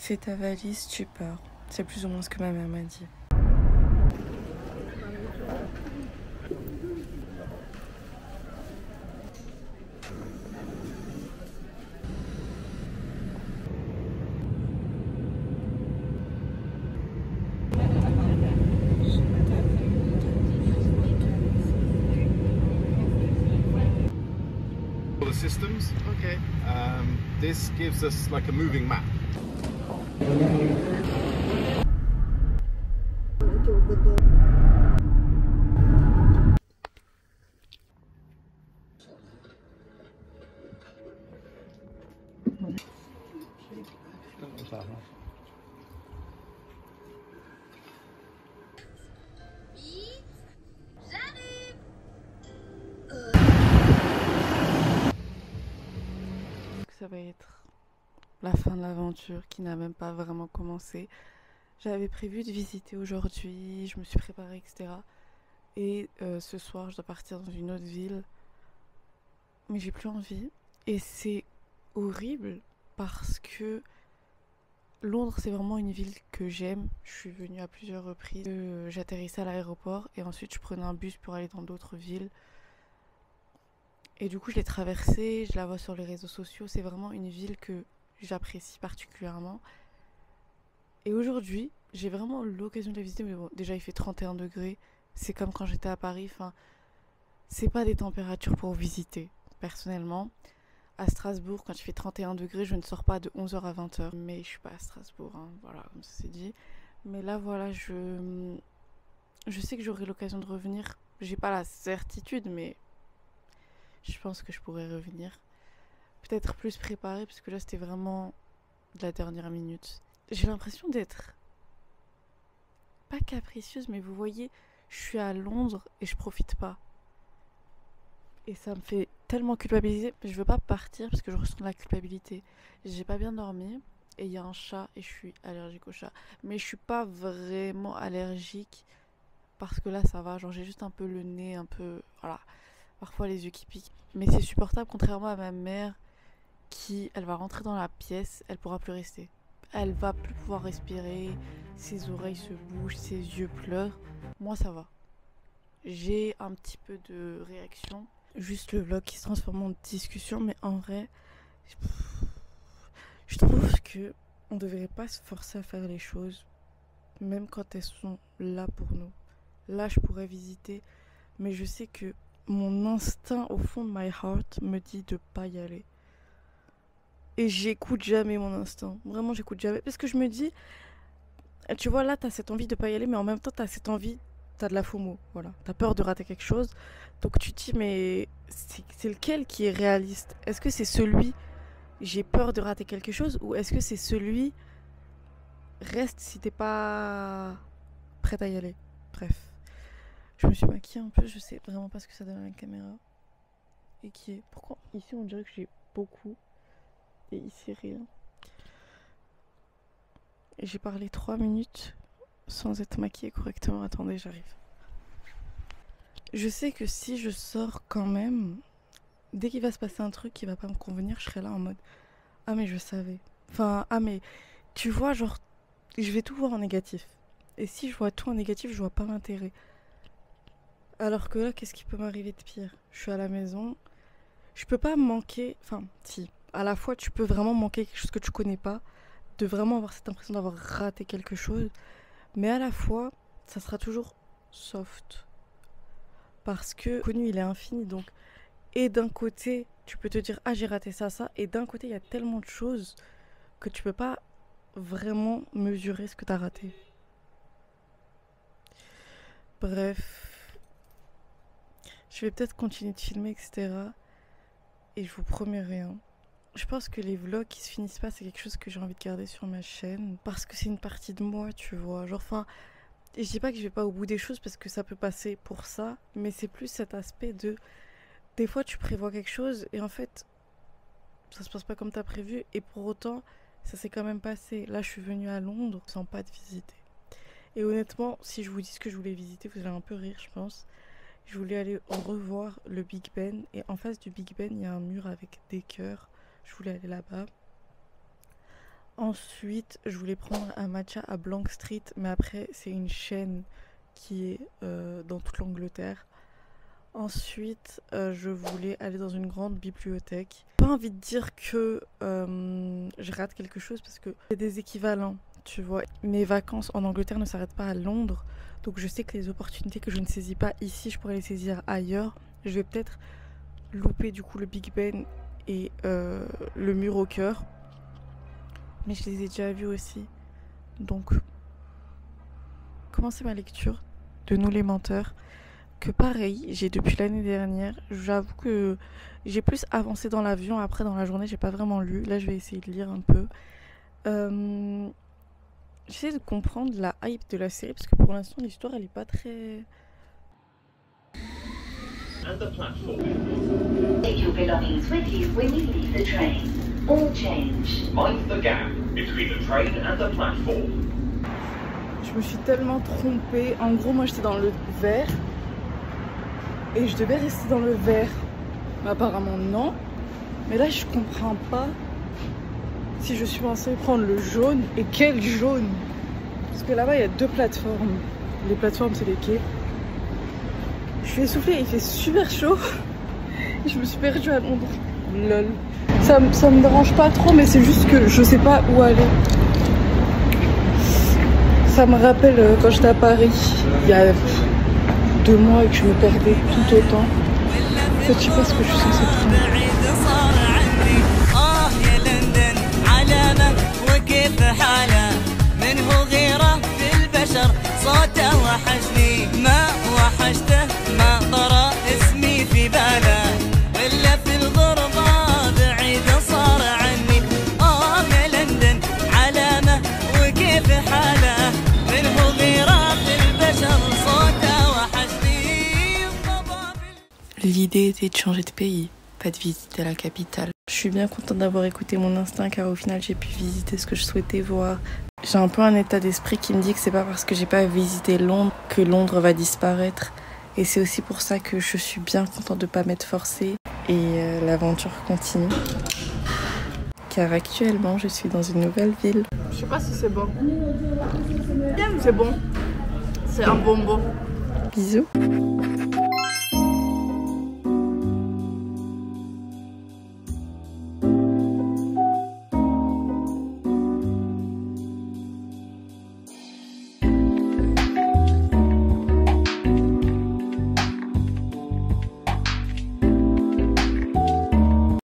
Fais ta valise, tu pars. C'est plus ou moins ce que ma mère m'a dit. The systems. Okay. This gives us like a moving map. Ça va être la fin de l'aventure qui n'a même pas vraiment commencé. J'avais prévu de visiter aujourd'hui, je me suis préparée, etc. Et ce soir, je dois partir dans une autre ville. Mais j'ai plus envie. Et c'est horrible parce que Londres, c'est vraiment une ville que j'aime. Je suis venue à plusieurs reprises. J'atterrissais à l'aéroport et ensuite je prenais un bus pour aller dans d'autres villes. Et du coup, je l'ai traversée, je la vois sur les réseaux sociaux. C'est vraiment une ville que j'apprécie particulièrement. Et aujourd'hui, j'ai vraiment l'occasion de la visiter. Mais bon, déjà, il fait 31 degrés. C'est comme quand j'étais à Paris. Enfin, c'est pas des températures pour visiter, personnellement. À Strasbourg, quand il fait 31 degrés, je ne sors pas de 11h à 20h. Mais je suis pas à Strasbourg, hein, voilà, comme ça c'est dit. Mais là, voilà, je sais que j'aurai l'occasion de revenir. J'ai pas la certitude, mais je pense que je pourrais revenir. Peut-être plus préparée, parce que là, c'était vraiment de la dernière minute. J'ai l'impression d'être pas capricieuse, mais vous voyez, je suis à Londres et je profite pas. Et ça me fait tellement culpabiliser. Je veux pas partir parce que je ressens de la culpabilité. J'ai pas bien dormi et il y a un chat et je suis allergique au chat. Mais je suis pas vraiment allergique parce que là ça va. Genre j'ai juste un peu le nez, un peu... Voilà. Parfois les yeux qui piquent. Mais c'est supportable contrairement à ma mère qui, elle va rentrer dans la pièce, elle pourra plus rester. Elle va plus pouvoir respirer, ses oreilles se bougent, ses yeux pleurent. Moi ça va. J'ai un petit peu de réaction. Juste le vlog qui se transforme en discussion, mais en vrai, je trouve que on devrait pas se forcer à faire les choses, même quand elles sont là pour nous. Là, je pourrais visiter, mais je sais que mon instinct au fond de my heart me dit de pas y aller. Et j'écoute jamais mon instinct. Vraiment, j'écoute jamais. Parce que je me dis, tu vois, là, t'as cette envie de pas y aller, mais en même temps, t'as cette envie, t'as de la FOMO. Voilà. T'as peur de rater quelque chose. Donc tu te dis, mais c'est lequel qui est réaliste? Est-ce que c'est celui, j'ai peur de rater quelque chose, ou est-ce que c'est celui, reste si t'es pas prête à y aller? Bref. Je me suis maquillée un peu, je sais vraiment pas ce que ça donne à la caméra. Et qui est. Pourquoi ici on dirait que j'ai beaucoup et ici rien? Et j'ai parlé 3 minutes sans être maquillée correctement. Attendez, j'arrive. Je sais que si je sors quand même, dès qu'il va se passer un truc qui va pas me convenir, je serai là en mode ah mais je savais. Enfin, ah mais tu vois, genre, je vais tout voir en négatif. Et si je vois tout en négatif, je vois pas l'intérêt. Alors que là, qu'est-ce qui peut m'arriver de pire? Je suis à la maison, je peux pas manquer. Enfin, si. À la fois, tu peux vraiment manquer quelque chose que tu connais pas, de vraiment avoir cette impression d'avoir raté quelque chose. Mais à la fois, ça sera toujours soft. Parce que le connu, il est infini. Donc, et d'un côté, tu peux te dire, ah, j'ai raté ça, ça. Et d'un côté, il y a tellement de choses que tu peux pas vraiment mesurer ce que t'as raté. Bref. Je vais peut-être continuer de filmer, etc. Et je vous promets rien. Je pense que les vlogs qui se finissent pas, c'est quelque chose que j'ai envie de garder sur ma chaîne. Parce que c'est une partie de moi, tu vois. Genre, enfin, et je dis pas que je vais pas au bout des choses parce que ça peut passer pour ça. Mais c'est plus cet aspect de... Des fois, tu prévois quelque chose et en fait, ça se passe pas comme t'as prévu. Et pour autant, ça s'est quand même passé. Là, je suis venue à Londres sans pas de visiter. Et honnêtement, si je vous dis ce que je voulais visiter, vous allez un peu rire, je pense. Je voulais aller revoir le Big Ben. Et en face du Big Ben, il y a un mur avec des cœurs. Je voulais aller là-bas. Ensuite, je voulais prendre un matcha à Blanc Street, mais après, c'est une chaîne qui est dans toute l'Angleterre. Ensuite, je voulais aller dans une grande bibliothèque. J'ai pas envie de dire que je rate quelque chose parce que c'est des équivalents, tu vois. Mes vacances en Angleterre ne s'arrêtent pas à Londres, donc je sais que les opportunités que je ne saisis pas ici, je pourrais les saisir ailleurs. Je vais peut-être louper du coup le Big Ben et le mur au cœur. Mais je les ai déjà vus aussi. Donc, commencer ma lecture de Nous les menteurs. Que pareil, j'ai depuis l'année dernière. J'avoue que j'ai plus avancé dans l'avion. Après, dans la journée, j'ai pas vraiment lu. Là, je vais essayer de lire un peu. J'essaie de comprendre la hype de la série parce que pour l'instant, l'histoire, elle est pas très... And the platform. Take your belongings with you when you leave the train. All change. Mind the gap between the train and the platform. Je me suis tellement trompée. En gros, moi j'étais dans le vert et je devais rester dans le vert. Mais apparemment non. Mais là je comprends pas si je suis censée prendre le jaune et quel jaune. Parce que là-bas il y a 2 plateformes. Les plateformes c'est les quais. Je suis essoufflée, il fait super chaud. Je me suis perdue à Londres. Lol. Ça me dérange pas trop, mais c'est juste que je sais pas où aller. Ça me rappelle quand j'étais à Paris, il y a 2 mois et que je me perdais tout autant. En fait, je sais pas ce que je suis censée prendre. L'idée était de changer de pays, pas de visiter la capitale. Je suis bien contente d'avoir écouté mon instinct car au final j'ai pu visiter ce que je souhaitais voir. J'ai un peu un état d'esprit qui me dit que c'est pas parce que j'ai pas visité Londres que Londres va disparaître. Et c'est aussi pour ça que je suis bien contente de pas m'être forcée. Et l'aventure continue. Car actuellement je suis dans une nouvelle ville. Je sais pas si c'est bon. C'est bon. C'est un bonbon. Bisous.